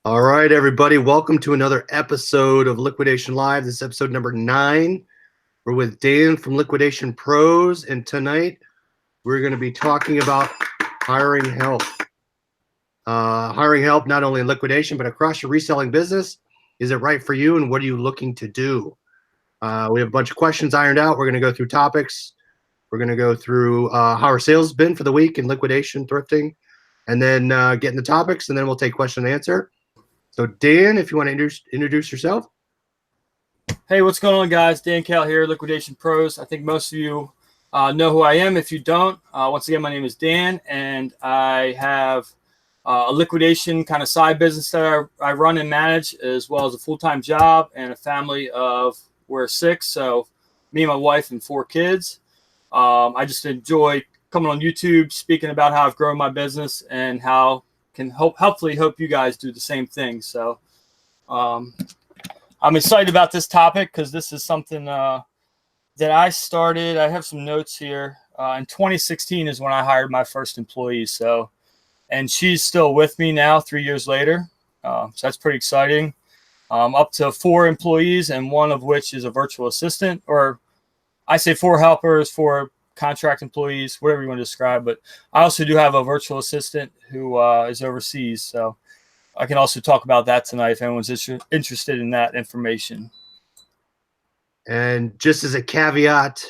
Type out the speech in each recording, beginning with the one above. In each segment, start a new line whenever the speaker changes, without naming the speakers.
All right, everybody. Welcome to another episode of Liquidation Live. This is episode number 9. We're with Dan from Liquidation Pros, and tonight we're going to be talking about hiring help. Hiring help not only in liquidation, but across your reselling business. Is it right for you, and what are you looking to do? We have a bunch of questions ironed out. We're going to go through topics. We're going to go through how our sales have been for the week in liquidation, thrifting, and then get in the topics, and then we'll take question and answer. So, Dan, if you want to introduce yourself.
Hey, what's going on, guys? Dan Cal here, Liquidation Pros. I think most of you know who I am. If you don't, once again, my name is Dan, and I have a liquidation kind of side business that I run and manage, as well as a full-time job and a family of, we're 6, so me and my wife and 4 kids. I just enjoy coming on YouTube, speaking about how I've grown my business and how can hopefully help you guys do the same thing. So I'm excited about this topic because this is something that I started. I have some notes here. In 2016 is when I hired my first employee. So, and she's still with me now 3 years later. So that's pretty exciting. Up to 4 employees, and one of which is a virtual assistant, or I say 4 helpers, 4 contract employees, whatever you want to describe. But I also do have a virtual assistant who is overseas. So I can also talk about that tonight if anyone's interested in that information.
And just as a caveat,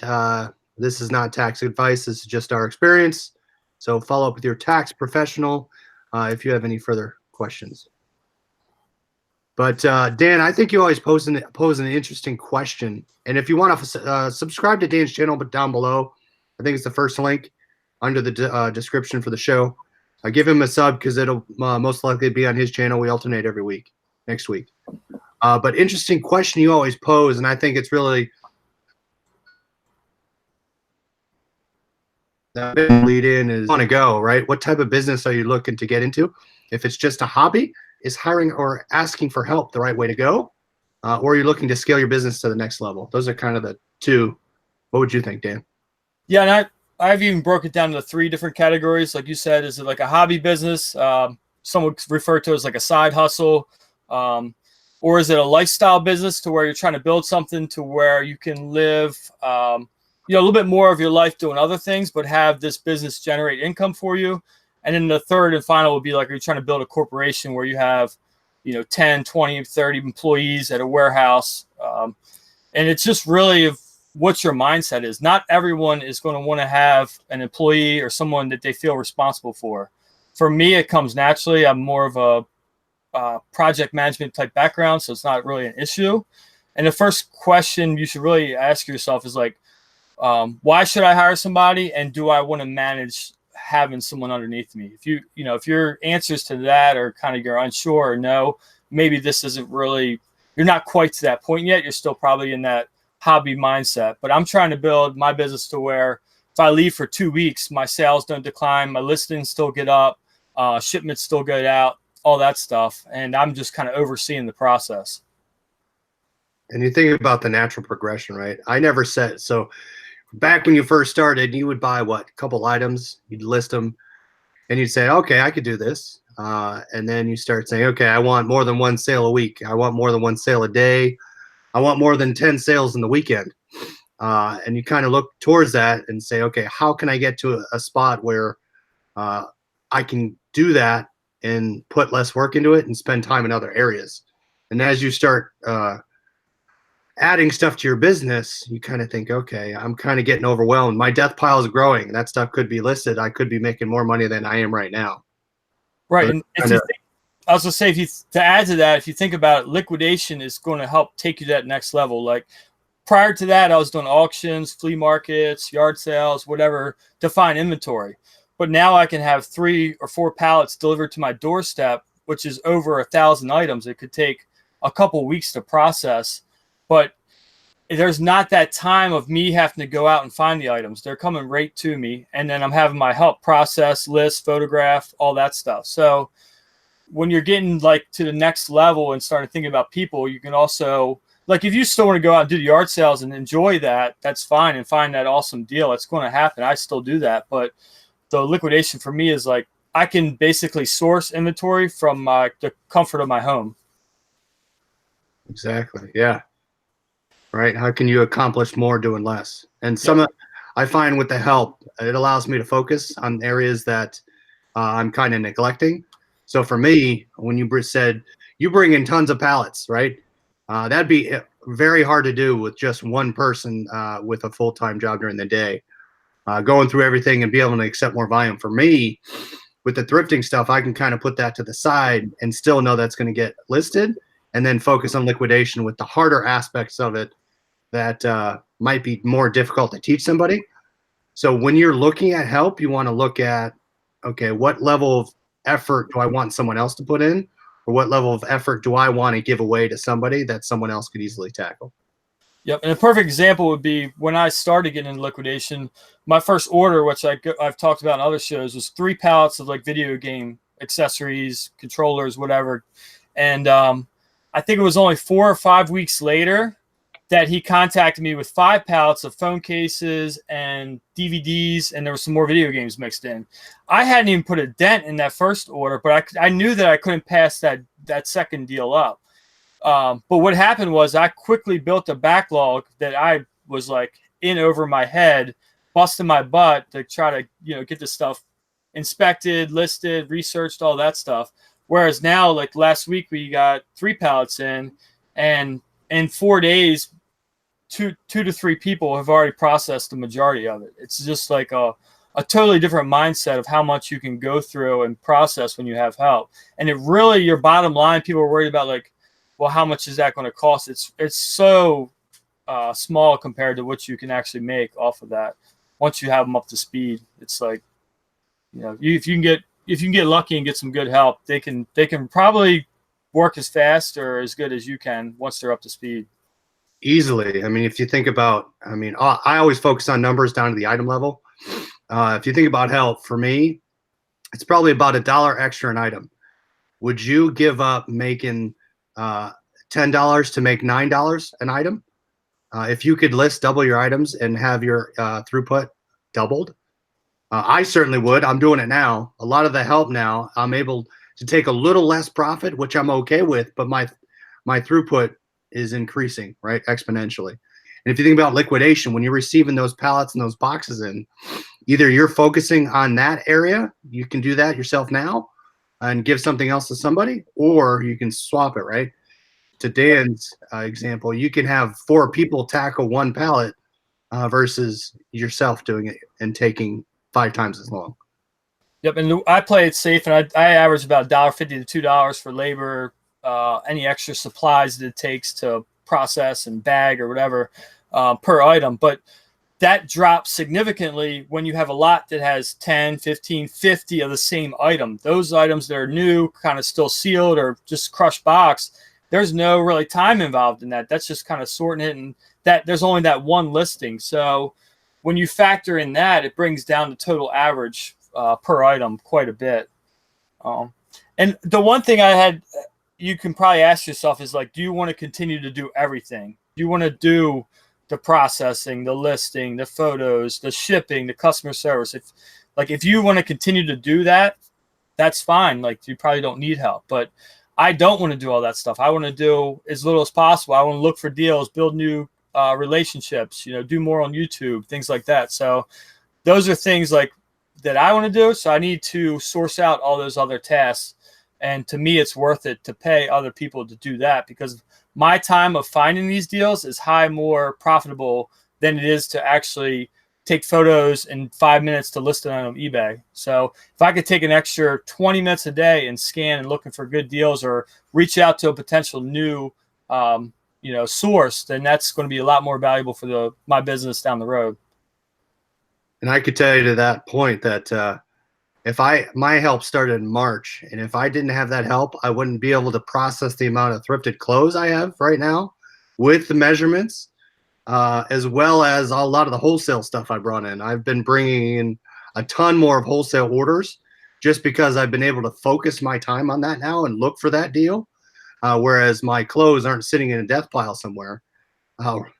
this is not tax advice. This is just our experience. So follow up with your tax professional if you have any further questions. But Dan, I think you always pose an interesting question. And if you want to subscribe to Dan's channel, but down below, I think it's the first link under the description for the show. Give him a sub because it'll most likely be on his channel. We alternate every week, next week. But interesting question you always pose, and I think it's really that lead in is want to go, right? What type of business are you looking to get into? If it's just a hobby, is hiring or asking for help the right way to go? Or are you looking to scale your business to the next level? Those are kind of the 2. What would you think, Dan?
Yeah, and I've even broke it down to 3 different categories. Like you said, is it like a hobby business? Some would refer to it as like a side hustle. Or is it a lifestyle business to where you're trying to build something to where you can live a little bit more of your life doing other things, but have this business generate income for you? And then the third and final would be like, are you trying to build a corporation where you have 10, 20, 30 employees at a warehouse? And it's just really what your mindset is. Not everyone is going to want to have an employee or someone that they feel responsible for. For me, it comes naturally. I'm more of a project management type background, so it's not really an issue. And the first question you should really ask yourself is like, why should I hire somebody, and do I want to manage having someone underneath me? If your answers to that are kind of you're unsure or no, maybe this isn't really, you're not quite to that point yet. You're still probably in that hobby mindset. But I'm trying to build my business to where if I leave for 2 weeks, my sales don't decline, my listings still get up, shipments still get out, all that stuff. And I'm just kind of overseeing the process.
And you think about the natural progression, right? I never said so. Back when you first started, you would buy what? A couple items, you'd list them, and you'd say, okay, I could do this. And then you start saying, okay, I want more than 1 sale a week. I want more than 1 sale a day. I want more than 10 sales in the weekend. And you kind of look towards that and say, okay, how can I get to a spot where I can do that and put less work into it and spend time in other areas? And as you start adding stuff to your business, you kind of think, okay, I'm kind of getting overwhelmed. My death pile is growing. That stuff could be listed. I could be making more money than I am right now.
Right. And if you think, I was going to say, to add to that, if you think about it, liquidation is going to help take you to that next level. Like prior to that, I was doing auctions, flea markets, yard sales, whatever, to find inventory. But now I can have 3 or 4 pallets delivered to my doorstep, which is over 1,000 items. It could take a couple weeks to process. But there's not that time of me having to go out and find the items. They're coming right to me. And then I'm having my help process, list, photograph, all that stuff. So when you're getting like to the next level and starting thinking about people, you can also, like if you still want to go out and do the yard sales and enjoy that, that's fine, and find that awesome deal. It's going to happen. I still do that. But the liquidation for me is like I can basically source inventory from the comfort of my home.
Exactly. Yeah. Right. How can you accomplish more doing less? And
Yep.
I find with the help, it allows me to focus on areas that I'm kind of neglecting. So for me, when you said you bring in tons of pallets, right? That'd be very hard to do with just one person with a full-time job during the day. Going through everything and be able to accept more volume. For me, with the thrifting stuff, I can kind of put that to the side and still know that's going to get listed, and then focus on liquidation with the harder aspects of it that might be more difficult to teach somebody. So when you're looking at help, you want to look at, okay, what level of effort do I want someone else to put in? Or what level of effort do I want to give away to somebody that someone else could easily tackle?
Yep. And a perfect example would be when I started getting into liquidation, my first order, which I've talked about in other shows, was 3 pallets of like video game accessories, controllers, whatever. And I think it was only 4 or 5 weeks later that he contacted me with 5 pallets of phone cases and DVDs, and there was some more video games mixed in. I hadn't even put a dent in that first order, but I knew that I couldn't pass that second deal up. But what happened was I quickly built a backlog that I was like in over my head, busting my butt to try to, get this stuff inspected, listed, researched, all that stuff. Whereas now, like last week, we got 3 pallets in, and in 4 days, two to three people have already processed the majority of it. It's just like a totally different mindset of how much you can go through and process when you have help. And it really, your bottom line, people are worried about like, well, how much is that going to cost? It's so small compared to what you can actually make off of that. Once you have them up to speed, it's like, if you can get lucky and get some good help, they can probably work as fast or as good as you can once they're up to speed.
Easily. I mean, if you think about, I always focus on numbers down to the item level. If you think about help, for me, it's probably about $1 extra an item. Would you give up making $10 to make $9 an item? If you could list double your items and have your throughput doubled, I certainly would. I'm doing it now. A lot of the help now, I'm able to take a little less profit, which I'm okay with, but my throughput is increasing, right, exponentially. And if you think about liquidation, when you're receiving those pallets and those boxes in, either you're focusing on that area, you can do that yourself now and give something else to somebody, or you can swap it, right? To Dan's example, you can have 4 people tackle 1 pallet versus yourself doing it and taking 5 times as long.
Yep, and I play it safe, and I average about $1.50 to $2 for labor, any extra supplies that it takes to process and bag or whatever per item. But that drops significantly when you have a lot that has 10, 15, 50 of the same item. Those items that are new, kind of still sealed or just crushed box, there's no really time involved in that. That's just kind of sorting it, and that there's only that one listing. So when you factor in that, it brings down the total average per item quite a bit. And the one thing you can probably ask yourself is like, do you want to continue to do everything? Do you want to do the processing, the listing, the photos, the shipping, the customer service? If you want to continue to do that, that's fine. Like, you probably don't need help, but I don't want to do all that stuff. I want to do as little as possible. I want to look for deals, build new relationships, do more on YouTube, things like that. So those are things like that I want to do. So I need to source out all those other tasks. And to me, it's worth it to pay other people to do that, because my time of finding these deals is more profitable than it is to actually take photos in 5 minutes to list it on eBay. So if I could take an extra 20 minutes a day and scan and looking for good deals, or reach out to a potential new, source, then that's going to be a lot more valuable for my business down the road.
And I could tell you to that point that if my help started in March, and if I didn't have that help, I wouldn't be able to process the amount of thrifted clothes I have right now with the measurements, as well as a lot of the wholesale stuff I brought in. I've been bringing in a ton more of wholesale orders just because I've been able to focus my time on that now and look for that deal, whereas my clothes aren't sitting in a death pile somewhere,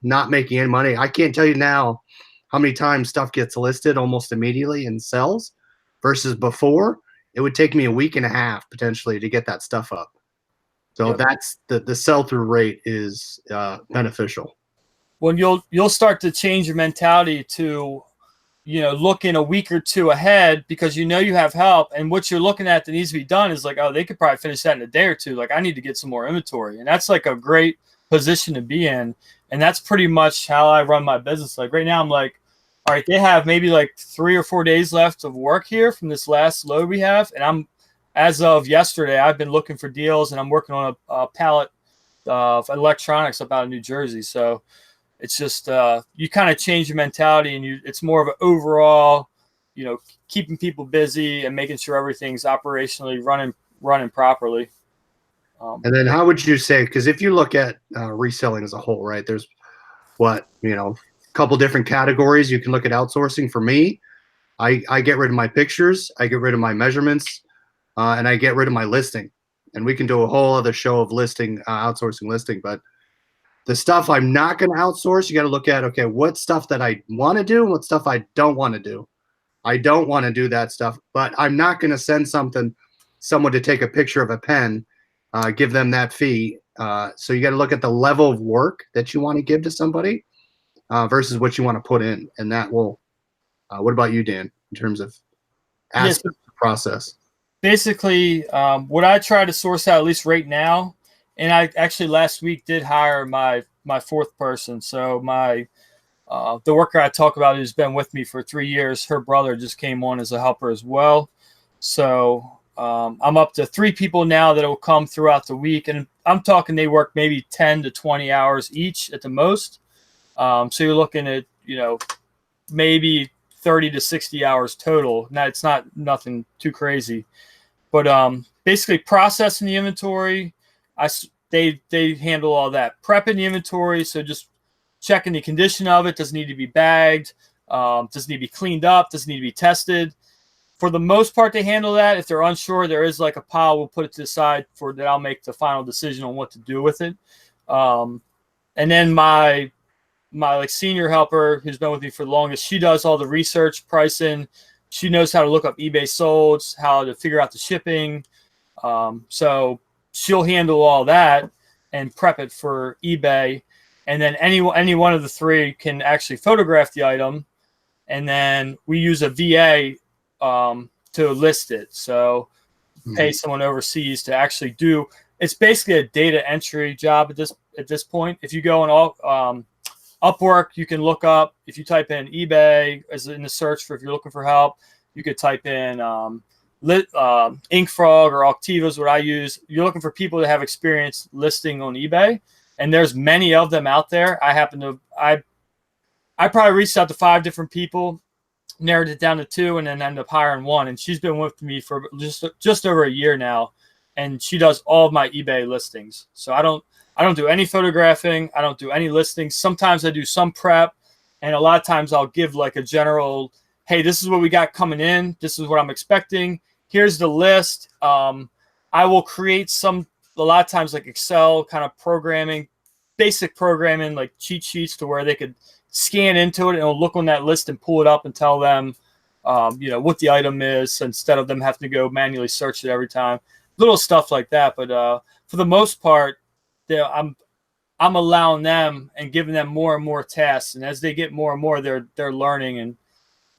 not making any money. I can't tell you now how many times stuff gets listed almost immediately and sells versus before. it would take me a week and a half potentially to get that stuff up. So
Yep.
that's the sell-through rate is beneficial.
When you'll start to change your mentality to, look in a week or two ahead, because you have help, and what you're looking at that needs to be done is like, oh, they could probably finish that in a day or two. Like, I need to get some more inventory, and that's like a great position to be in. And that's pretty much how I run my business. Like right now, I'm like, all right, they have maybe like 3 or 4 days left of work here from this last load we have, and as of yesterday, I've been looking for deals, and I'm working on a pallet of electronics up out of New Jersey. So it's just you kind of change your mentality, and it's more of an overall, keeping people busy and making sure everything's operationally running properly.
And then how would you say, because if you look at reselling as a whole, right, there's a couple different categories. You can look at outsourcing. For me, I get rid of my pictures, I get rid of my measurements, and I get rid of my listing. And we can do a whole other show of outsourcing listing. But the stuff I'm not going to outsource, you got to look at, okay, what stuff that I want to do and what stuff I don't want to do. I don't want to do that stuff, but I'm not going to send someone to take a picture of a pen, give them that fee. So you got to look at the level of work that you want to give to somebody versus what you want to put in. And that will, what about you, Dan, in terms of aspects of the process?
Basically, what I try to source out, at least right now, and I actually last week did hire my fourth person. So the worker I talk about who's been with me for 3 years, her brother just came on as a helper as well. So I'm up to 3 people now that will come throughout the week, and I'm talking they work maybe 10 to 20 hours each at the most. So you're looking at maybe 30 to 60 hours total. Now it's not nothing too crazy, but basically processing the inventory, they handle all that. Prepping the inventory, so just checking the condition of it. Does it need to be bagged? Does it need to be cleaned up? Does it need to be tested? For the most part, they handle that. If they're unsure, there is like a pile. We'll put it to the side for that. I'll make the final decision on what to do with it. And then my like senior helper, who's been with me for the longest, she does all the research, pricing. She knows how to look up eBay solds, how to figure out the shipping. So she'll handle all that and prep it for eBay. And then any one of the 3 can actually photograph the item, and then we use a VA to list it. So pay someone overseas to actually do. It's basically a data entry job at this point. If you go on Upwork, you can look up. If you type in eBay as in the search for if you're looking for help, you could type in Inkfrog or Octiva is what I use. You're looking for people that have experience listing on eBay, and there's many of them out there. I probably reached out to 5 different people, narrowed it down to 2, and then ended up hiring 1. And she's been with me for just over a year now, and she does all of my eBay listings. So I don't do any photographing. I don't do any listings. Sometimes I do some prep, and a lot of times I'll give like a general, hey, this is what we got coming in. This is what I'm expecting. Here's the list. I will create a lot of times like Excel kind of programming, basic programming, like cheat sheets to where they could scan into it and it'll look on that list and pull it up and tell them, what the item is instead of them having to go manually search it every time. Little stuff like that. But for the most part, I'm allowing them and giving them more and more tasks. And as they get more and more, they're learning. And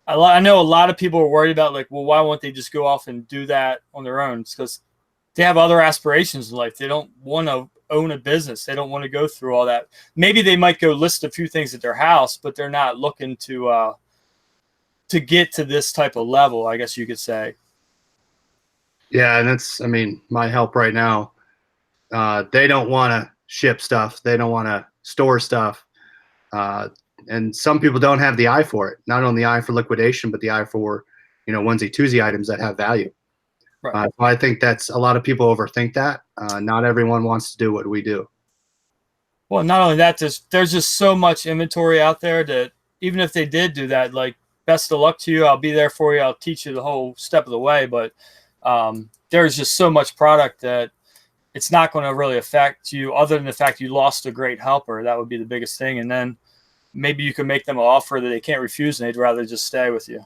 I know a lot of people are worried about like, well, why won't they just go off and do that on their own? It's because they have other aspirations in life. They don't want to own a business. They don't want to go through all that. Maybe they might go list a few things at their house, but they're not looking to get to this type of level, I guess you could say.
Yeah, and my help right now. They don't want to ship stuff. They don't want to store stuff. And some people don't have the eye for it. Not only the eye for liquidation, but the eye for, onesie twosie items that have value.
Right.
So I think that's a lot of people overthink that. Not everyone wants to do what we do.
Well, not only that, there's just so much inventory out there that even if they did do that, like, best of luck to you. I'll be there for you. I'll teach you the whole step of the way. But there's just so much product that it's not going to really affect you other than the fact you lost a great helper. That would be the biggest thing. And then maybe you can make them an offer that they can't refuse and they'd rather just stay with you.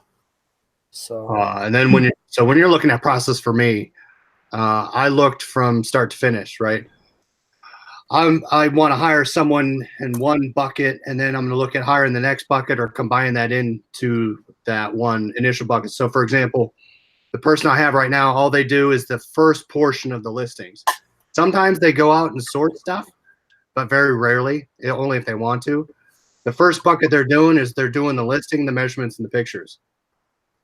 So
And then when you're looking at process for me, I looked from start to finish, right? I want to hire someone in one bucket, and then I'm going to look at hiring the next bucket or combine that into that one initial bucket. So, for example, the person I have right now, all they do is the first portion of the listings. Sometimes they go out and sort stuff, but very rarely, only if they want to. The first bucket they're doing is they're doing the listing, the measurements, and the pictures.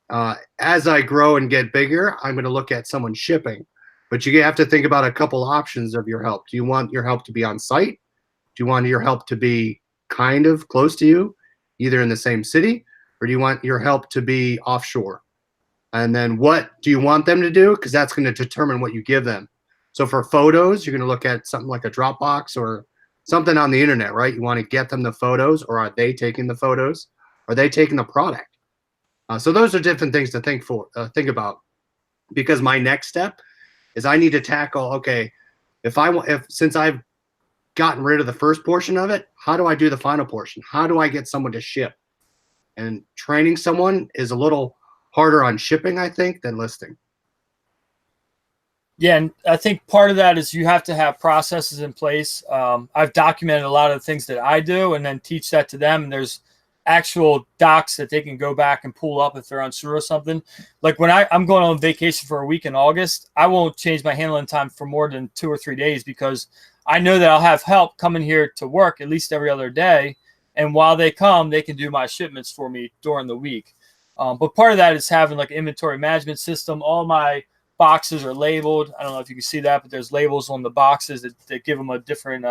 As I grow and get bigger, I'm going to look at someone shipping. But you have to think about a couple options of your help. Do you want your help to be on site? Do you want your help to be kind of close to you, either in the same city, or do you want your help to be offshore? And then what do you want them to do? Because that's going to determine what you give them. So for photos, you're going to look at something like a Dropbox or something on the internet, right? You want to get them the photos, or are they taking the photos? Are they taking the product? So those are different things to think about. Because my next step is I need to tackle, okay, since I've gotten rid of the first portion of it, how do I do the final portion? How do I get someone to ship? And training someone is a little harder on shipping, I think, than listing.
Yeah, and I think part of that is you have to have processes in place. I've documented a lot of the things that I do and then teach that to them. And there's actual docs that they can go back and pull up if they're unsure of something. Like when I'm going on vacation for a week in August, I won't change my handling time for more than 2 or 3 days because I know that I'll have help coming here to work at least every other day. And while they come, they can do my shipments for me during the week. But part of that is having like an inventory management system. All my boxes are labeled. I don't know if you can see that, but there's labels on the boxes that give them a different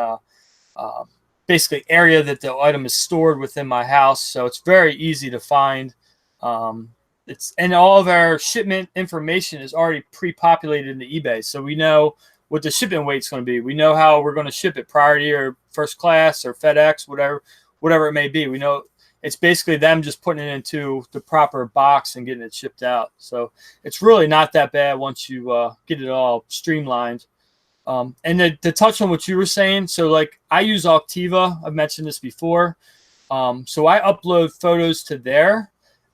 basically area that the item is stored within my house. So it's very easy to find. And all of our shipment information is already pre-populated into eBay. So we know what the shipping weight's going to be. We know how we're going to ship it, priority or first class or FedEx, whatever it may be. We know it's basically them just putting it into the proper box and getting it shipped out. So it's really not that bad once you get it all streamlined. And to touch on what you were saying, so like I use Octiva. I've mentioned this before. So I upload photos to there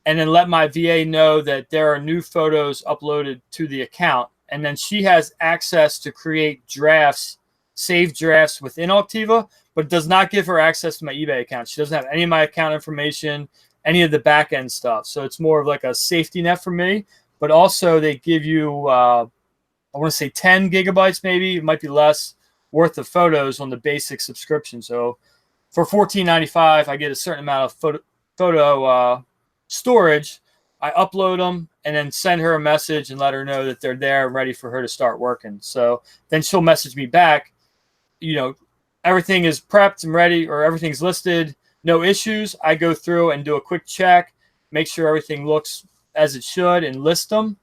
and then let my VA know that there are new photos uploaded to the account. And then she has access to create drafts, save drafts within Octiva, but it does not give her access to my eBay account. She doesn't have any of my account information, any of the back end stuff. So it's more of like a safety net for me, but also they give you, I want to say 10 gigabytes, maybe it might be less, worth of photos on the basic subscription. So for $14.95, I get a certain amount of photo storage. I upload them and then send her a message and let her know that they're there and ready for her to start working. So then she'll message me back, everything is prepped and ready, or everything's listed, no issues. I go through and do a quick check, make sure everything looks as it should, and list them.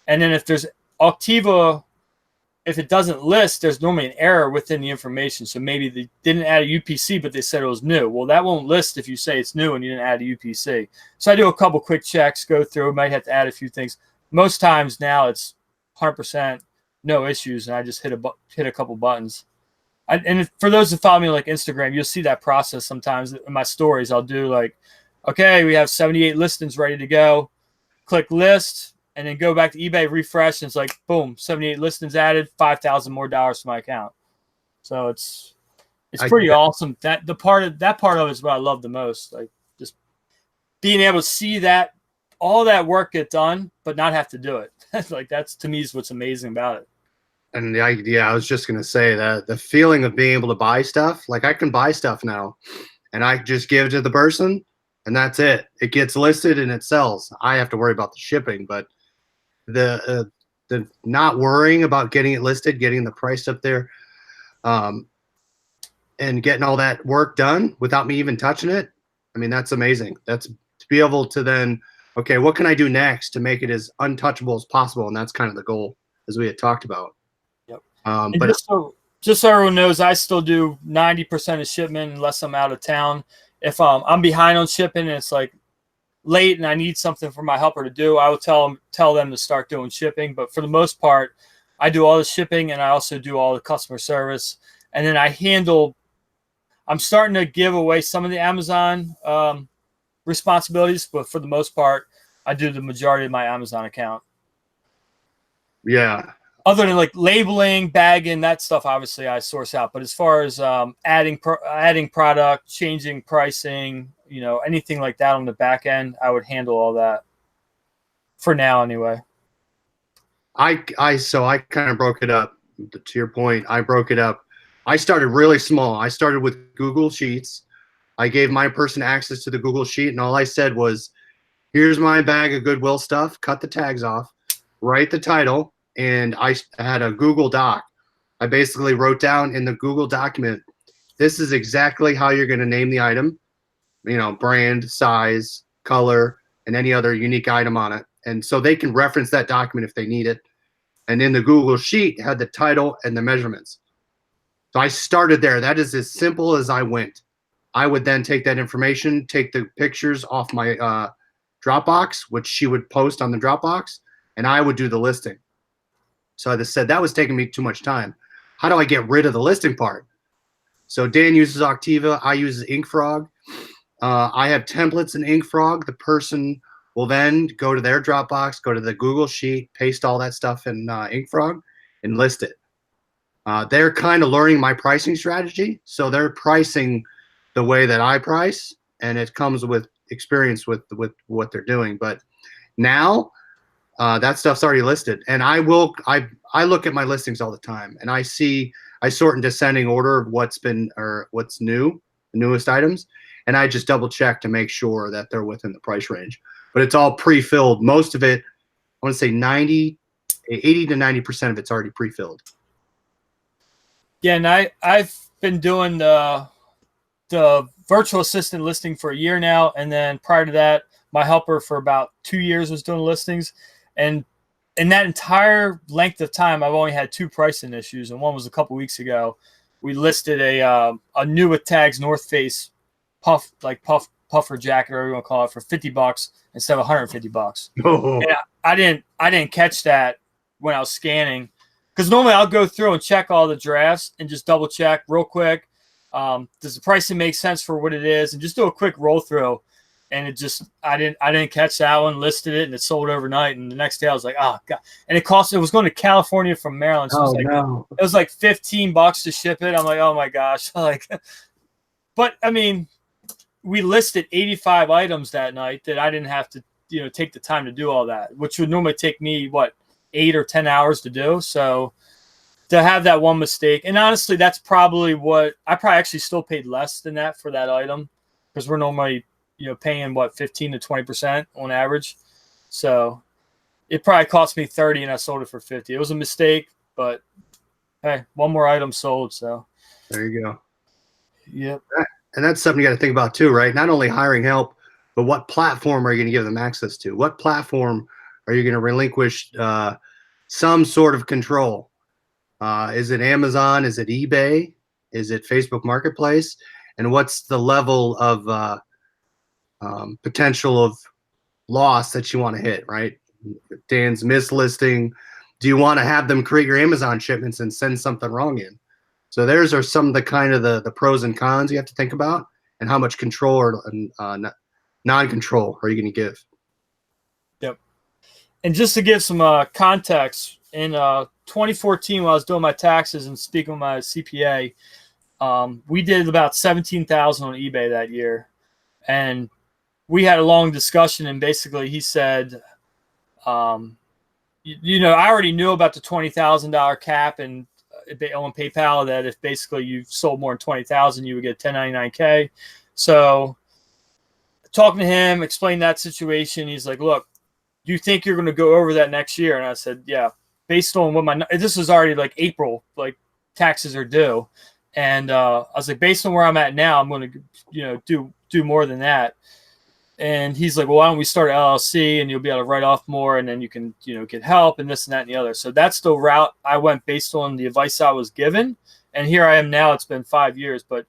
And then if there's Octiva, if it doesn't list, there's normally an error within the information. So maybe they didn't add a UPC, but they said it was new. Well, that won't list if you say it's new and you didn't add a UPC. So I do a couple quick checks, go through, might have to add a few things. Most times now it's 100% no issues, and I just hit a couple buttons. And for those that follow me on like Instagram, you'll see that process sometimes in my stories. I'll do like, okay, we have 78 listings ready to go. Click list, and then go back to eBay, refresh, and it's like, boom, 78 listings added, $5,000 more to my account. So it's pretty awesome. That part of it is what I love the most. Like just being able to see that all that work get done, but not have to do it. Like that's to me is what's amazing about it.
And the idea, I was just going to say that the feeling of being able to buy stuff, like I can buy stuff now and I just give it to the person and that's it. It gets listed and it sells. I have to worry about the shipping, but the not worrying about getting it listed, getting the price up there, and getting all that work done without me even touching it. I mean, that's amazing. That's to be able to then, okay, what can I do next to make it as untouchable as possible? And that's kind of the goal, as we had talked about.
But just so everyone knows, I still do 90% of shipment unless I'm out of town. If I'm behind on shipping and it's like late and I need something for my helper to do, I will tell them to start doing shipping. But for the most part, I do all the shipping and I also do all the customer service. And then I'm starting to give away some of the Amazon responsibilities, but for the most part, I do the majority of my Amazon account.
Yeah.
Other than like labeling, bagging, that stuff, obviously I source out. But as far as adding product, changing pricing, anything like that on the back end, I would handle all that for now, anyway.
So I kind of broke it up. To your point, I broke it up. I started really small. I started with Google Sheets. I gave my person access to the Google Sheet, and all I said was, "Here's my bag of Goodwill stuff. Cut the tags off, write the title." And I had a Google Doc. I basically wrote down in the Google document, this is exactly how you're going to name the item, brand, size, color, and any other unique item on it. And so they can reference that document if they need it. And in the Google Sheet had the title and the measurements. So I started there. That is as simple as I went. I would then take that information, take the pictures off my Dropbox, which she would post on the Dropbox, and I would do the listing. So I just said that was taking me too much time. How do I get rid of the listing part? So Dan uses Octiva. I use InkFrog. I have templates in InkFrog. The person will then go to their Dropbox, go to the Google Sheet, paste all that stuff in InkFrog, and list it. They're kind of learning my pricing strategy. So they're pricing the way that I price, and it comes with experience with what they're doing. But now that stuff's already listed, and I look at my listings all the time, and I sort in descending order of what's new, the newest items, and I just double check to make sure that they're within the price range. But it's all pre-filled. Most of it, I want to say 80 to 90% of it's already pre-filled.
Yeah, and I've been doing the virtual assistant listing for a year now, and then prior to that, my helper for about 2 years was doing listings. And in that entire length of time, I've only had 2 pricing issues, and one was a couple weeks ago. We listed a new with tags North Face puffer jacket, or whatever you want to call it, for $50 instead of $150.
Oh.
And I didn't catch that when I was scanning, because normally I'll go through and check all the drafts and just double check real quick. Does the pricing make sense for what it is, and just do a quick roll through. And I didn't catch that one, listed it, and it sold overnight. And the next day I was like, oh God. And it was going to California from Maryland. So it was like $15 to ship it. I'm like, oh my gosh. But I mean, we listed 85 items that night that I didn't have to, take the time to do all that, which would normally take me 8 or 10 hours to do. So to have that one mistake, and honestly, that's probably what I probably actually still paid less than that for that item, because we're normally paying 15 to 20% on average. So it probably cost me 30 and I sold it for 50. It was a mistake, but hey, one more item sold. So
there you go.
Yep.
And that's something you got to think about too, right? Not only hiring help, but what platform are you going to give them access to? What platform are you going to relinquish some sort of control? Is it Amazon? Is it eBay? Is it Facebook Marketplace? And what's the level of potential of loss that you want to hit, right? Dan's mislisting. Do you want to have them create your Amazon shipments and send something wrong in? So those are some of the kind of the pros and cons you have to think about, and how much control or non-control are you going to give?
Yep. And just to give some context, in 2014, when I was doing my taxes and speaking with my CPA, we did about 17,000 on eBay that year. And we had a long discussion, and basically he said, I already knew about the $20,000 cap and on PayPal, that if basically you sold more than 20,000, you would get 1099K. So talking to him, explained that situation. He's like, look, do you think you're going to go over that next year? And I said, yeah, based on what this was already like April, like taxes are due. And I was like, based on where I'm at now, I'm going to, do more than that. And he's like, well, why don't we start an LLC, and you'll be able to write off more, and then you can, get help and this and that and the other. So that's the route I went based on the advice I was given. And here I am now. It's been 5 years, but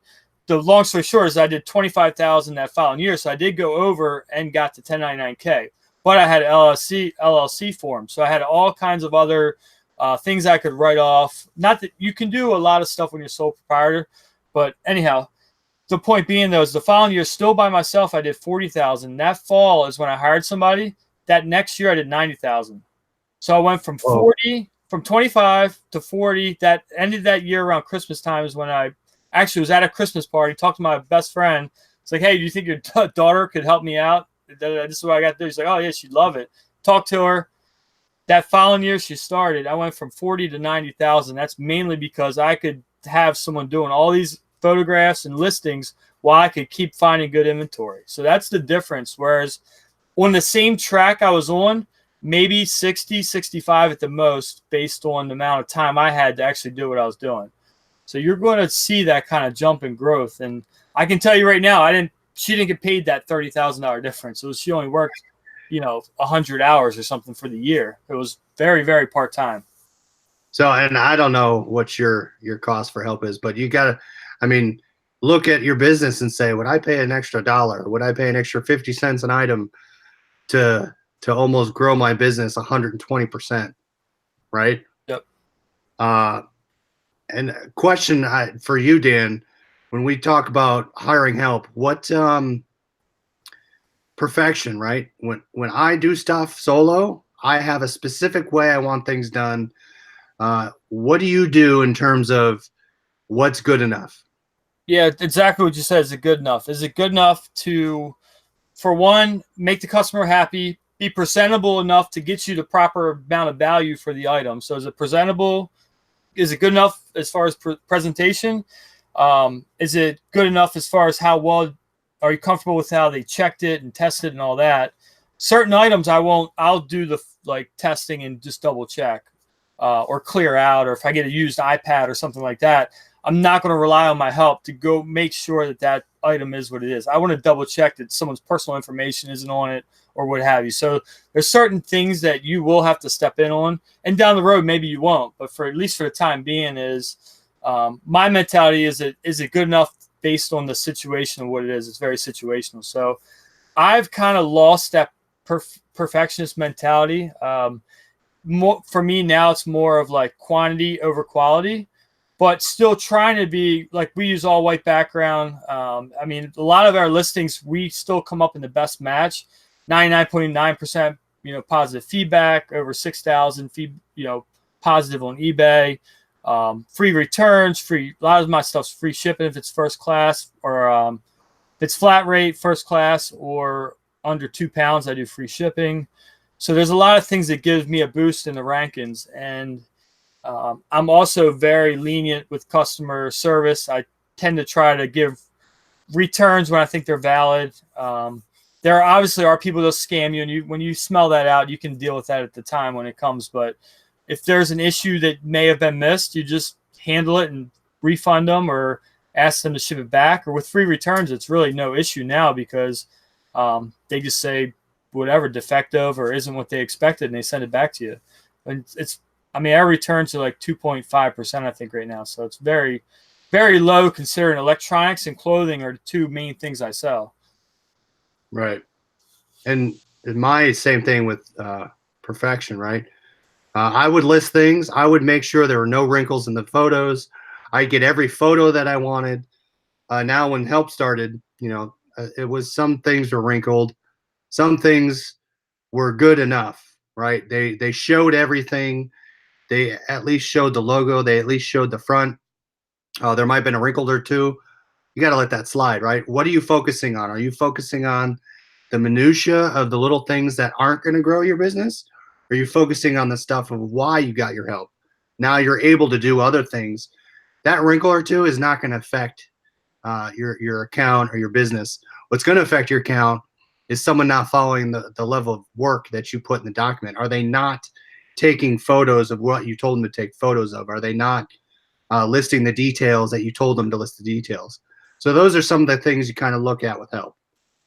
the long story short is I did 25,000 that following year. So I did go over and got to 1099K, but I had an LLC form. So I had all kinds of other things I could write off. Not that you can do a lot of stuff when you're sole proprietor, but anyhow, the point being though is the following year, still by myself, I did 40,000. That fall is when I hired somebody that next year I did 90,000. So I went from
Whoa.
40, from 25 to 40. That ended that year around Christmas time is when I actually was at a Christmas party, talked to my best friend. It's like, hey, do you think your daughter could help me out? This is what I got to do. He's like, oh, yeah, she'd love it. Talked to her. That following year she started, I went from 40 to 90,000. That's mainly because I could have someone doing all these photographs and listings while I could keep finding good inventory. So that's the difference. Whereas on the same track I was on, maybe 60, 65 at the most, based on the amount of time I had to actually do what I was doing. So you're going to see that kind of jump in growth. And I can tell you right now, she didn't get paid that $30,000 difference. She only worked, 100 hours or something for the year. It was very, very part-time.
So, and I don't know what your cost for help is, but you got to, look at your business and say, would I pay an extra $1? Would I pay an extra 50 cents an item to almost grow my business 120%, right?
Yep.
And a question for you, Dan, when we talk about hiring help, what perfection, right? When I do stuff solo, I have a specific way I want things done. What do you do in terms of what's good enough?
Yeah, exactly what you said. Is it good enough? Is it good enough to, for one, make the customer happy, be presentable enough to get you the proper amount of value for the item? So is it presentable? Is it good enough as far as presentation? Is it good enough as far as how well are you comfortable with how they checked it and tested and all that? Certain items I'll do the testing and just double check or clear out, or if I get a used iPad or something like that, I'm not going to rely on my help to go make sure that item is what it is. I want to double check that someone's personal information isn't on it or what have you. So there's certain things that you will have to step in on, and down the road maybe you won't, but at least for the time being is my mentality is it good enough based on the situation of what it is. It's very situational. So I've kind of lost that perfectionist mentality. For me now, it's more of quantity over quality, but still trying to be we use all white background. A lot of our listings, we still come up in the best match, 99.9%, positive feedback, over 6,000 positive on eBay. Free returns, a lot of my stuff's free shipping if it's first class, or if it's flat rate first class or under 2 pounds, I do free shipping. So there's a lot of things that gives me a boost in the rankings. And I'm also very lenient with customer service. I tend to try to give returns when I think they're valid. There obviously are people that scam you, and when you smell that out, you can deal with that at the time when it comes. But if there's an issue that may have been missed, you just handle it and refund them or ask them to ship it back. Or with free returns, it's really no issue now because they just say whatever, defective or isn't what they expected, and they send it back to you. And our returns are 2.5%, I think, right now. So it's very, very low considering electronics and clothing are the two main things I sell.
Right. And my same thing with perfection, right? I would list things. I would make sure there were no wrinkles in the photos. I get every photo that I wanted. Now when help started, it was some things were wrinkled. Some things were good enough, right? They showed everything. They at least showed the logo. They at least showed the front. There might have been a wrinkle or two. You got to let that slide, right? What are you focusing on? Are you focusing on the minutia of the little things that aren't going to grow your business? Or are you focusing on the stuff of why you got your help? Now you're able to do other things. That wrinkle or two is not going to affect your account or your business. What's going to affect your account is someone not following the level of work that you put in the document. Are they not taking photos of what you told them to take photos of? Are they not listing the details that you told them to list the details? So those are some of the things you kind of look at with help,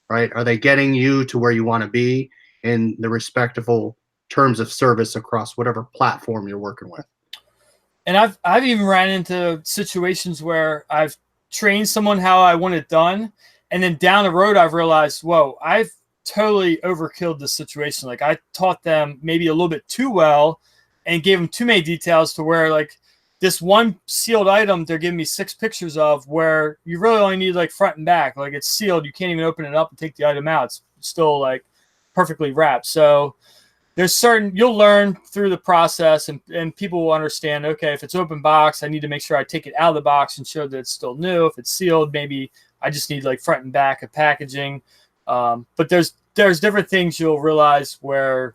right? Are they getting you to where you want to be in the respectable terms of service across whatever platform you're working with?
And I've even ran into situations where I've trained someone how I want it done, and then down the road I've realized, whoa, I've totally overkilled the situation. I taught them maybe a little bit too well and gave them too many details to where this one sealed item they're giving me 6 pictures of, where you really only need front and back. It's sealed, you can't even open it up and take the item out. It's still perfectly wrapped. So there's certain, you'll learn through the process, and people will understand, okay, if it's open box, I need to make sure I take it out of the box and show that it's still new. If it's sealed, maybe I just need like front and back of packaging. But there's different things you'll realize where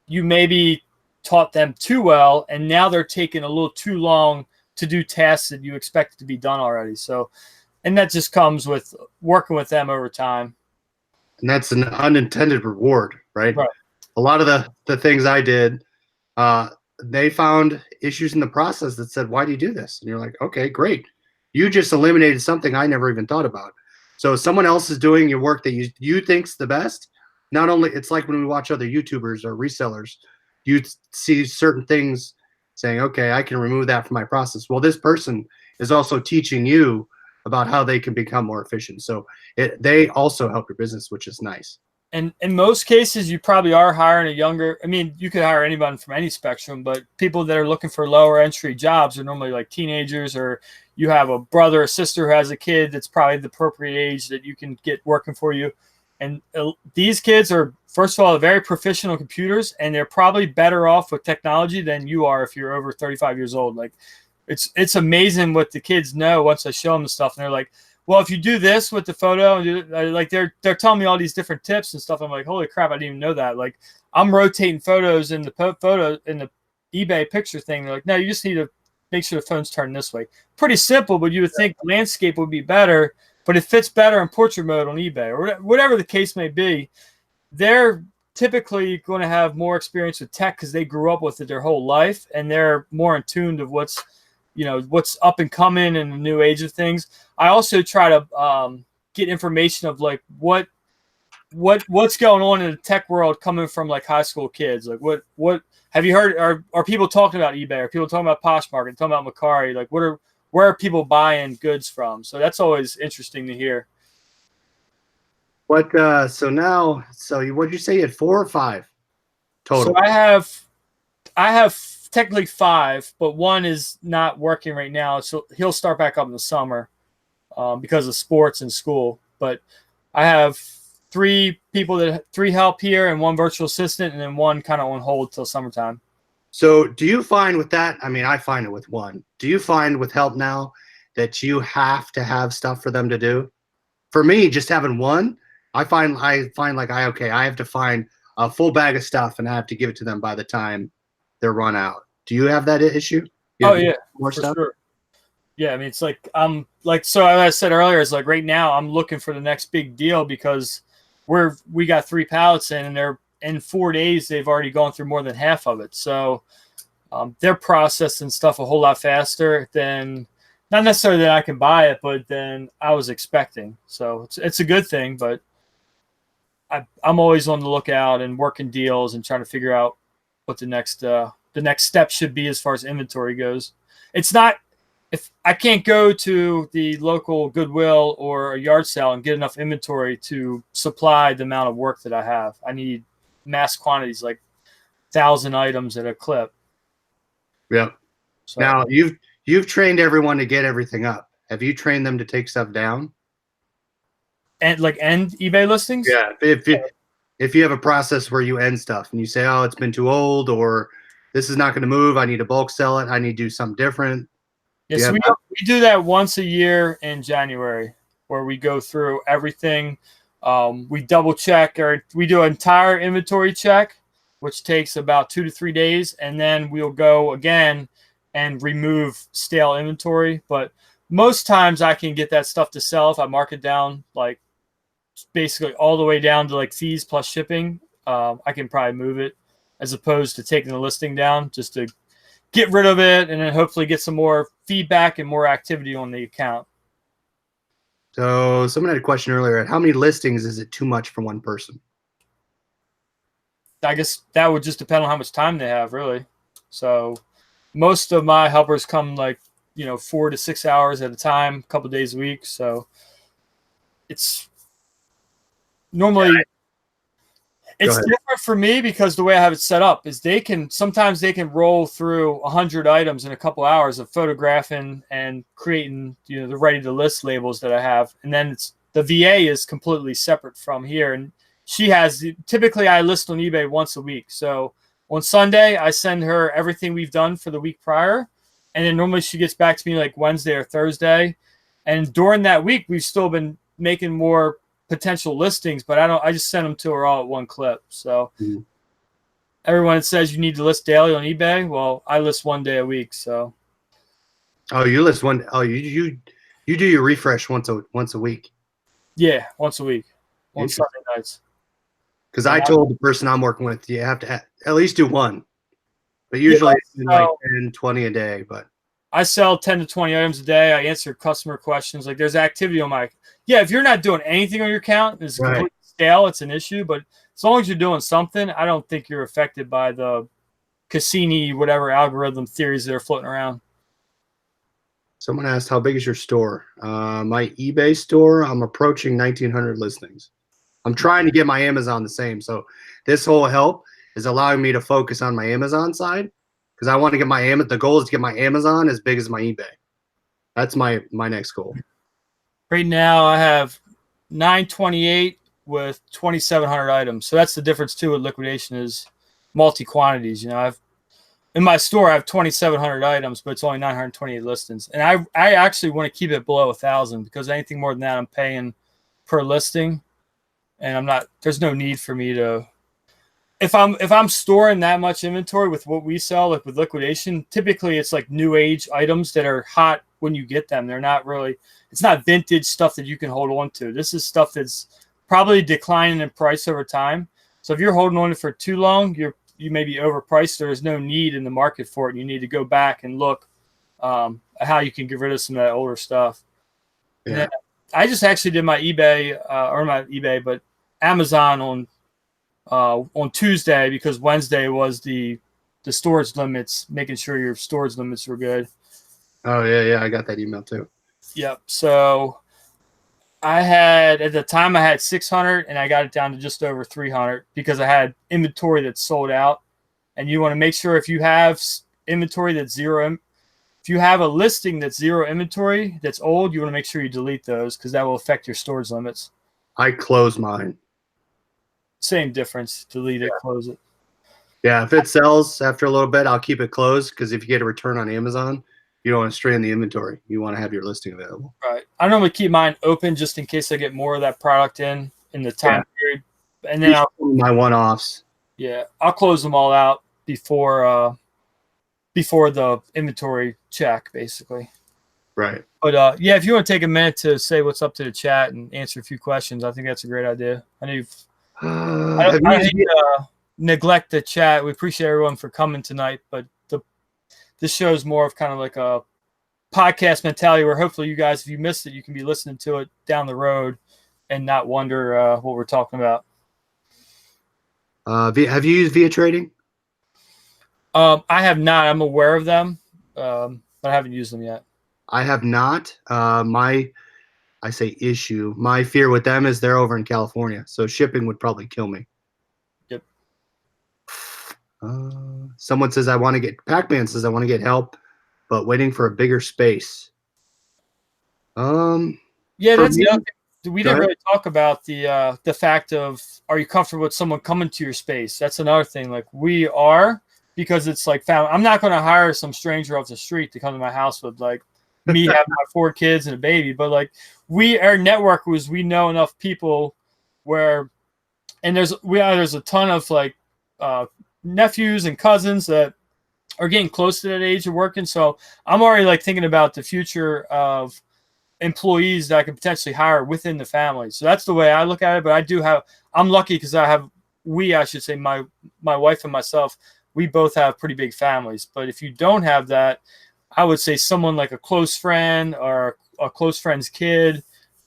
you maybe taught them too well, and now they're taking a little too long to do tasks that you expected to be done already. So, and that just comes with working with them over time.
And that's an unintended reward, right?
Right.
A lot of the things I did, they found issues in the process that said, why do you do this? And you're like, okay, great. You just eliminated something I never even thought about. So someone else is doing your work that you think's the best. Not only, it's like when we watch other YouTubers or resellers, you see certain things saying, okay, I can remove that from my process. Well, this person is also teaching you about how they can become more efficient. So they also help your business, which is nice.
And in most cases, you probably are hiring a younger, I mean, you could hire anyone from any spectrum, but people that are looking for lower entry jobs are normally like teenagers, or you have a brother or sister who has a kid that's probably the appropriate age that you can get working for you. And these kids are, first of all, very proficient on computers, and they're probably better off with technology than you are if you're over 35 years old. Like, it's amazing what the kids know once I show them the stuff, and they're like, well, if you do this with the photo, like they're telling me all these different tips and stuff. I'm like, holy crap, I didn't even know that. Like, I'm rotating photos in the eBay picture thing. They're like, no, you just need to make sure the phone's turned this way. Pretty simple, but you would think landscape would be better, but it fits better in portrait mode on eBay, or whatever the case may be. They're typically going to have more experience with tech because they grew up with it their whole life, and they're more in tune to what's up and coming in the new age of things. I also try to get information of like what's going on in the tech world coming from like high school kids. Like what have you heard? Are people talking about eBay? Are people talking about Poshmark? Talking about Macari? Like where are people buying goods from? So that's always interesting to hear.
What so what'd you say, you had 4 or 5 total?
So I have technically 5, but one is not working right now, so he'll start back up in the summer because of sports and school. But I have 3 help here, and 1 virtual assistant, and then 1 kind of on hold till summertime.
So do you find with that, I mean, I find it with 1. Do you find with help now that you have to have stuff for them to do? For me, just having 1, I find like I have to find a full bag of stuff, and I have to give it to them by the time they're run out. Do you have that issue?
Oh yeah,
more
for
stuff.
Sure. Yeah, I mean, it's like so as I said earlier, it's like right now I'm looking for the next big deal because we got 3 pallets in, and they're in 4 days they've already gone through more than half of it. So they're processing stuff a whole lot faster than, not necessarily that I can buy it, but than I was expecting. So it's a good thing, but I'm always on the lookout and working deals and trying to figure out what the next step should be as far as inventory goes. It's not, if I can't go to the local Goodwill or a yard sale and get enough inventory to supply the amount of work that I have. I need mass quantities, like 1,000 items at a clip.
Yeah.
So,
now you've trained everyone to get everything up. Have you trained them to take stuff down?
And like end eBay listings?
Yeah. If you have a process where you end stuff and you say, oh, it's been too old, or this is not going to move, I need to bulk sell it, I need to do something different.
Yes, yeah, so we do that once a year in January, where we go through everything. We double check, or we do an entire inventory check, which takes about 2 to 3 days, and then we'll go again and remove stale inventory. But most times I can get that stuff to sell if I mark it down, like basically all the way down to like fees plus shipping. I can probably move it, as opposed to taking the listing down just to get rid of it and then hopefully get some more feedback and more activity on the account.
So someone had a question earlier, how many listings is it too much for one person?
I guess that would just depend on how much time they have, really. So most of my helpers come like, 4 to 6 hours at a time, a couple days a week. So it's normally, it's different for me because the way I have it set up is sometimes they can roll through 100 items in a couple hours of photographing and creating, the ready to list labels that I have. And then the VA is completely separate from here. And she has, typically I list on eBay once a week. So on Sunday, I send her everything we've done for the week prior. And then normally she gets back to me like Wednesday or Thursday. And during that week, we've still been making more potential listings, but I just send them to her all at one clip. So everyone that says you need to list daily on eBay, well, I list 1 day a week. So.
Oh, you list one. Oh, you do your refresh once a week.
Yeah, once a week on Sunday nights.
Because I told the person I'm working with, you have to at least do one. But usually it's like 10, 20 a day. But
I sell 10 to 20 items a day. I answer customer questions. Like there's activity on my – yeah, if you're not doing anything on your account, it's completely stale, it's an issue. But as long as you're doing something, I don't think you're affected by the Cassini, whatever algorithm theories that are floating around.
Someone asked, how big is your store? My eBay store, I'm approaching 1,900 listings. I'm trying to get my Amazon the same. So this whole help is allowing me to focus on my Amazon side because I want to get the goal is to get my Amazon as big as my eBay. That's my next goal. Right
now I have 928 with 2,700 items. So that's the difference too with liquidation is multi-quantities. You know, in my store, I have 2,700 items, but it's only 928 listings. And I actually want to keep it below 1,000 because anything more than that, I'm paying per listing. And there's no need for me to, if I'm storing that much inventory with what we sell, like with liquidation, typically it's like new age items that are hot when you get them. They're not really, it's not vintage stuff that you can hold on to. This is stuff that's probably declining in price over time. So if you're holding on to it for too long, you may be overpriced. There is no need in the market for it. You need to go back and look at how you can get rid of some of that older stuff. Yeah. I just actually did my eBay, or not eBay, but Amazon on Tuesday because Wednesday was the storage limits, making sure your storage limits were good.
Oh, yeah, I got that email too.
Yep. So at the time I had 600 and I got it down to just over 300 because I had inventory that's sold out. And you want to make sure if you have inventory that's zero, if you have a listing that's zero inventory that's old, you want to make sure you delete those because that will affect your storage limits.
I close mine.
Same difference. Delete it, close it.
Yeah, if it sells after a little bit, I'll keep it closed because if you get a return on Amazon, you don't want to strain the inventory. You want to have your listing available.
Right. I normally keep mine open just in case I get more of that product in the time period. And then
my one-offs.
Yeah, I'll close them all out before the inventory check, basically.
Right.
But yeah, if you want to take a minute to say what's up to the chat and answer a few questions, I think that's a great idea. I know I don't need to neglect the chat. We appreciate everyone for coming tonight, but this show is more of kind of like a podcast mentality where hopefully you guys, if you missed it, you can be listening to it down the road and not wonder what we're talking about.
Have you used Via Trading?
I have not. I'm aware of them, but I haven't used them yet.
I have not. My fear with them is they're over in California, so shipping would probably kill me.
Yep.
Someone says Pac-Man says I want to get help, but waiting for a bigger space.
Yeah, that's the other thing. We didn't really talk about the fact of, are you comfortable with someone coming to your space? That's another thing. Like we are, because it's like family. I'm not going to hire some stranger off the street to come to my house with like me having my 4 kids and a baby. But like our network was, we know enough people where, and there's a ton of like nephews and cousins that are getting close to that age of working. So I'm already like thinking about the future of employees that I could potentially hire within the family. So that's the way I look at it. But I'm lucky because I should say my wife and myself, we both have pretty big families. But if you don't have that, I would say someone like a close friend or a close friend's kid,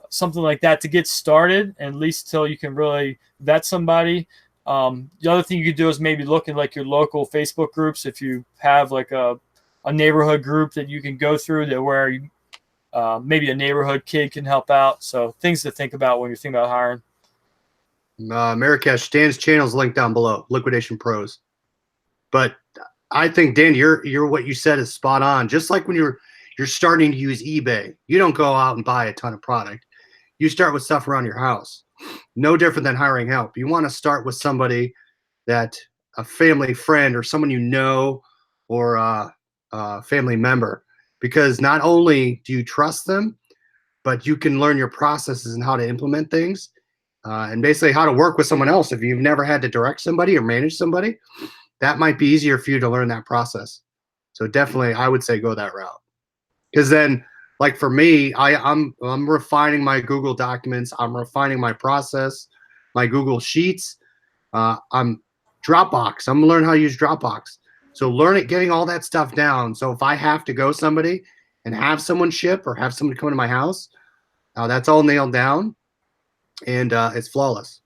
something like that to get started, at least till you can really vet somebody. The other thing you could do is maybe look at like your local Facebook groups. If you have like a neighborhood group that you can go through that where you, maybe a neighborhood kid can help out. So things to think about when you're thinking about hiring.
Marrakesh, Dan's channel is linked down below, Liquidation Pros. But I think, Dan, you're what you said is spot on. Just like when you're starting to use eBay, you don't go out and buy a ton of product. You start with stuff around your house. no different than hiring help. You want to start with somebody that a family friend or someone you know, or a family member, because not only do you trust them, but you can learn your processes and how to implement things, and basically how to work with someone else. If you've never had to direct somebody or manage somebody, that might be easier for you to learn that process. So definitely, I would say go that route. Because then, like for me, I'm refining my Google documents. I'm refining my process, my Google Sheets. I'm Dropbox. I'm learning how to use Dropbox. So getting all that stuff down. So if I have to go somebody and have someone ship or have someone come to my house, that's all nailed down, and it's flawless.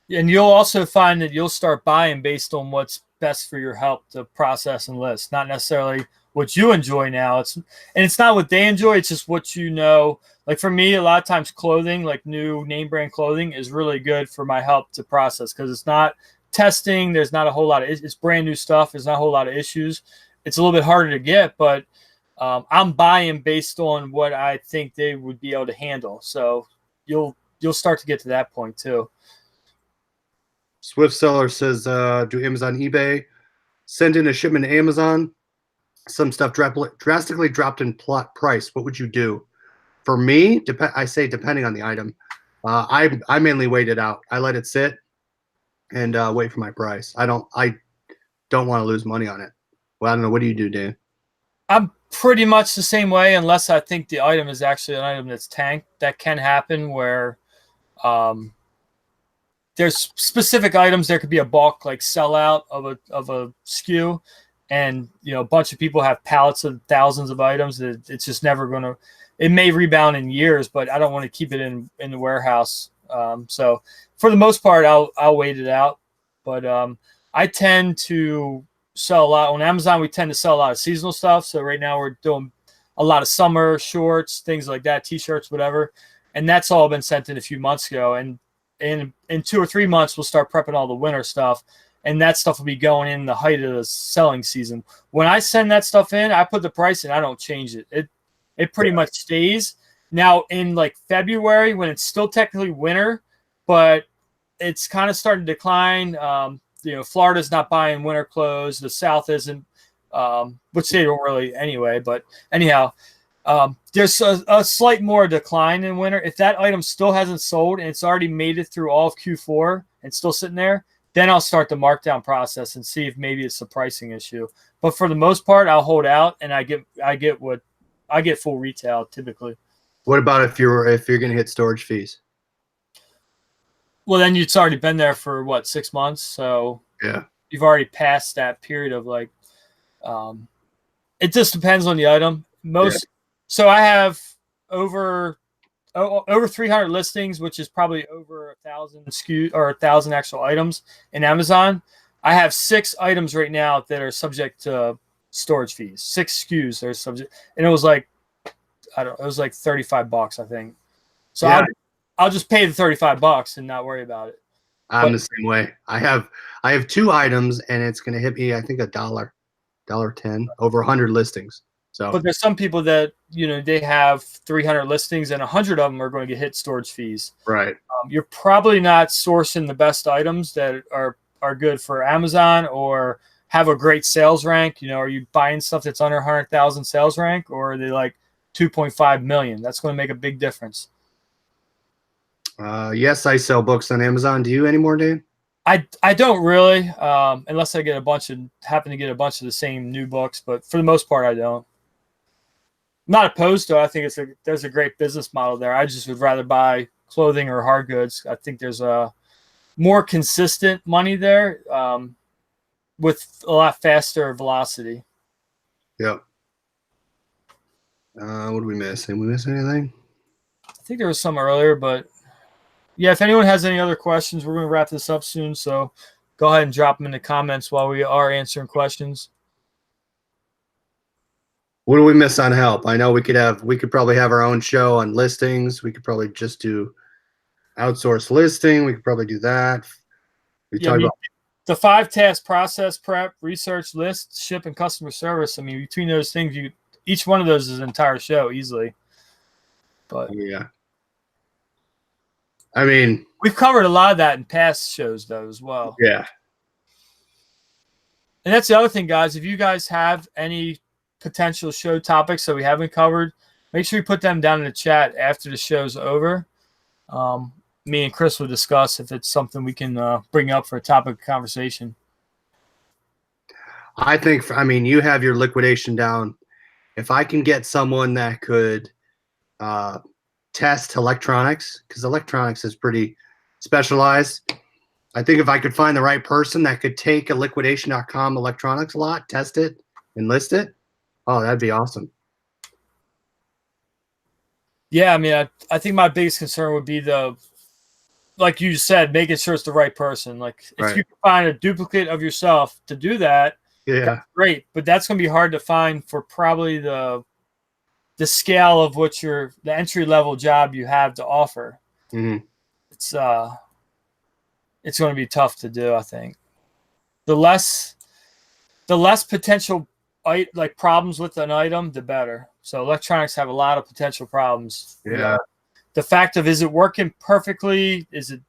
And you'll also find that you'll start buying based on what's best for your help to process and list, not necessarily what you enjoy now. It's not what they enjoy. It's just what you know. Like for me, a lot of times clothing, like new name brand clothing, is really good for my help to process because it's not testing. There's not a whole lot of it's brand new stuff. There's not a whole lot of issues. It's a little bit harder to get, but I'm buying based on what I think they would be able to handle. So you'll start to get to that point too.
Swift Seller says, do Amazon, eBay, send in a shipment to Amazon. Some stuff drastically dropped in price. What would you do? For me, I say depending on the item. I mainly wait it out. I let it sit and wait for my price. I don't want to lose money on it. Well, I don't know. What do you do, Dan?
I'm pretty much the same way, unless I think the item is actually an item that's tanked. That can happen where there's specific items. There could be a bulk like sellout of a SKU, and a bunch of people have pallets of thousands of items. It's just never going to. It may rebound in years, but I don't want to keep it in the warehouse. So for the most part, I'll wait it out. But I tend to sell a lot on Amazon. We tend to sell a lot of seasonal stuff. So right now we're doing a lot of summer shorts, things like that, t-shirts, whatever. And that's all been sent in a few months ago. And in 2 or 3 months, we'll start prepping all the winter stuff. And that stuff will be going in the height of the selling season. When I send that stuff in, I put the price in. I don't change it. It pretty much stays. Now in like February, when it's still technically winter, but it's kind of starting to decline. Florida's not buying winter clothes. The South isn't, which they don't really anyway. But anyhow, there's a slight more decline in winter. If that item still hasn't sold and it's already made it through all of Q4 and still sitting there, then I'll start the markdown process and see if maybe it's a pricing issue. But for the most part, I'll hold out and I get full retail typically.
What about if you're going to hit storage fees?
Well, then it's already been there for 6 months, so
yeah,
you've already passed that period of like. It just depends on the item. So I have over 300 listings, which is probably over 1,000 SKUs or 1,000 actual items in Amazon. I have 6 items right now that are subject to storage fees. 6 SKUs are subject, and it was like it was like $35, I think. So yeah. I'll just pay the $35 and not worry about it.
I'm the same way. I have 2 items, and it's going to hit me, I think, $1.10 over 100 listings. So,
but there's some people that they have 300 listings, and 100 of them are going to get hit storage fees.
Right.
You're probably not sourcing the best items that are good for Amazon or have a great sales rank. Are you buying stuff that's under 100,000 sales rank, or are they like 2.5 million? That's going to make a big difference.
Yes, I sell books on Amazon. Do you anymore, Dave?
I don't really, unless I happen to get a bunch of the same new books. But for the most part, I don't. I'm not opposed to it. I think there's a great business model there. I just would rather buy clothing or hard goods. I think there's a more consistent money there with a lot faster velocity.
Yep. What did we miss? Did we miss anything?
I think there was some earlier, but yeah, if anyone has any other questions, we're going to wrap this up soon. So go ahead and drop them in the comments while we are answering questions.
What do we miss on help? I know we could probably have our own show on listings. We could probably just do outsource listing. We could probably do that. Talk about
the 5-task process: prep, research, list, ship, and customer service. I mean, between those things, each one of those is an entire show easily. But
yeah. I mean,
We've covered a lot of that in past shows, though, as well.
Yeah.
And that's the other thing, guys. If you guys have any potential show topics that we haven't covered, make sure you put them down in the chat after the show's over. Me and Chris will discuss if it's something we can bring up for a topic of conversation.
I think, I mean, you have your liquidation down. If I can get someone that could test electronics, because electronics is pretty specialized. I think if I could find the right person that could take a liquidation.com electronics lot, test it, and list it, oh, that'd be awesome.
Yeah, I mean, I think my biggest concern would be like you said, making sure it's the right person. Like if you can find a duplicate of yourself to do that, that's great. But that's going to be hard to find for probably the scale of what the entry level job you have to offer.
Mm-hmm.
It's going to be tough to do. I think the less potential like problems with an item, the better. So electronics have a lot of potential problems.
Yeah.
The fact of, is it working perfectly? Is it,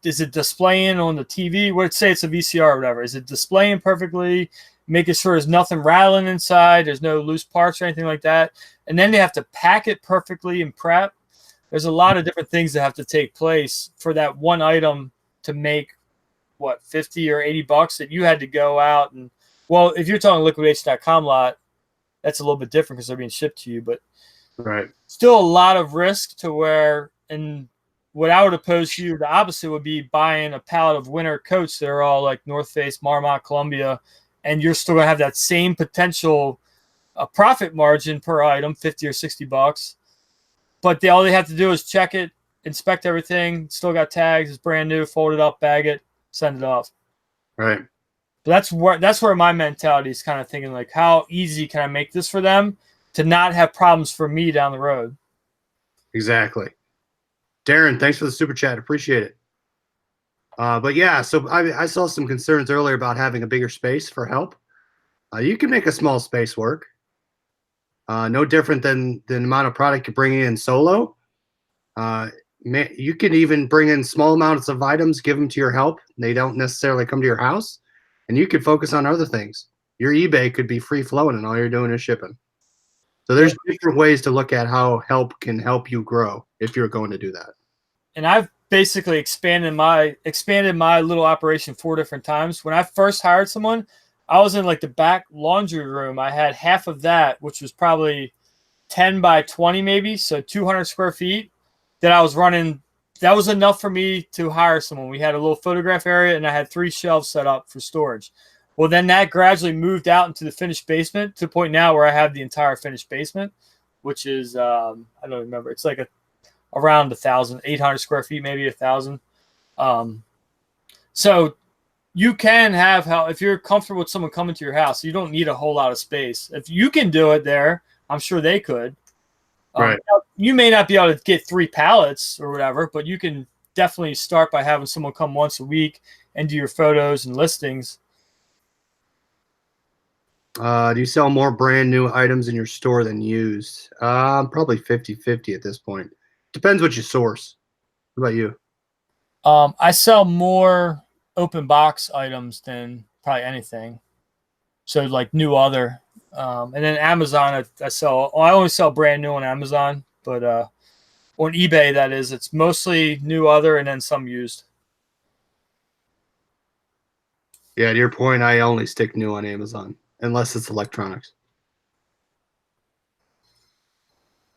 is it displaying on the TV? Let's say it's a VCR or whatever. Is it displaying perfectly? Making sure there's nothing rattling inside. There's no loose parts or anything like that. And then they have to pack it perfectly and prep. There's a lot of different things that have to take place for that one item to make, what, 50 or 80 bucks that you had to go out and, well, if you're talking liquidation.com lot, that's a little bit different because they're being shipped to you, but still a lot of risk to where, and what I would oppose to you, the opposite would be buying a pallet of winter coats that are all like North Face, Marmot, Columbia, and you're still going to have that same potential profit margin per item, 50 or 60 bucks. But all they have to do is check it, inspect everything, still got tags, it's brand new, fold it up, bag it, send it off.
Right.
That's where my mentality is kind of thinking, like, how easy can I make this for them to not have problems for me down the road?
Exactly. Darren, thanks for the super chat. Appreciate it. But yeah, so I saw some concerns earlier about having a bigger space for help. You can make a small space work. No different than the amount of product you're bringing in solo. You can even bring in small amounts of items, give them to your help. They don't necessarily come to your house. And you could focus on other things. Your eBay could be free flowing and all you're doing is shipping. So there's different ways to look at how help can help you grow if you're going to do that.
And I've basically expanded my little operation 4 different times. When I first hired someone, I was in like the back laundry room. I had half of that, which was probably 10 by 20 maybe, so 200 square feet that I was running. That was enough for me to hire someone. We had a little photograph area, and I had 3 shelves set up for storage. Well, then that gradually moved out into the finished basement to the point now where I have the entire finished basement, which is, I don't remember. It's like around 800 square feet, maybe 1,000. So you can have help if you're comfortable with someone coming to your house. You don't need a whole lot of space. If you can do it there, I'm sure they could.
Right.
You may not be able to get 3 pallets or whatever, but you can definitely start by having someone come once a week and do your photos and listings.
Do you sell more brand new items in your store than used? Probably 50-50 at this point. Depends what you source. What about you?
I sell more open box items than probably anything. So like new other. And then Amazon, I only sell brand new on Amazon, but on eBay, that is, it's mostly new other and then some used.
Yeah, to your point, I only stick new on Amazon unless it's electronics.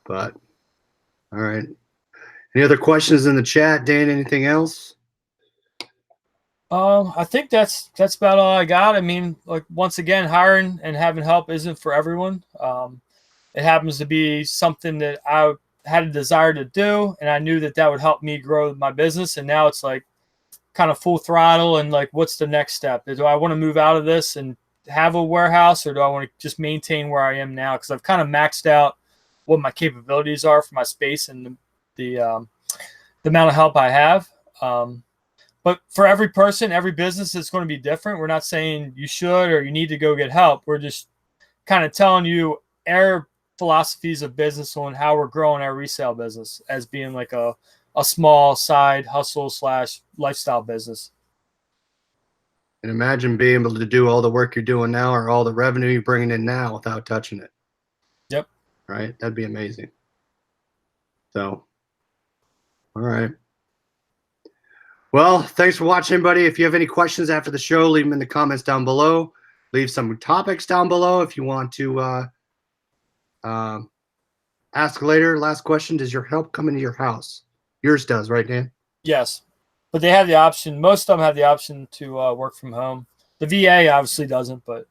But all right. Any other questions in the chat, Dan? Anything else?
I think that's about all I got. I mean, like, once again, hiring and having help isn't for everyone. It happens to be something that I had a desire to do, and I knew that would help me grow my business. And now it's like kind of full throttle, and like, what's the next step? Do I want to move out of this and have a warehouse, or do I want to just maintain where I am now? Because I've kind of maxed out what my capabilities are for my space and the amount of help I have. But for every person, every business is going to be different. We're not saying you should or you need to go get help. We're just kind of telling you our philosophies of business on how we're growing our resale business as being like a a small side hustle / lifestyle business.
And imagine being able to do all the work you're doing now or all the revenue you're bringing in now without touching it.
Yep.
Right? That'd be amazing. So, all right. Well, thanks for watching, buddy. If you have any questions after the show, leave them in the comments down below. Leave some topics down below if you want to ask later. Last question, does your help come into your house? Yours does, right, Dan?
Yes. But they have the option. Most of them have the option to work from home. The VA obviously doesn't, but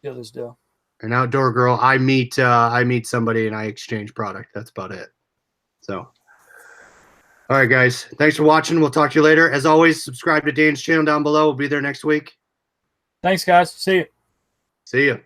the others do.
An outdoor girl, I meet somebody and I exchange product. That's about it. So, all right, guys. Thanks for watching. We'll talk to you later. As always, subscribe to Dan's channel down below. We'll be there next week.
Thanks, guys. See you.
See you.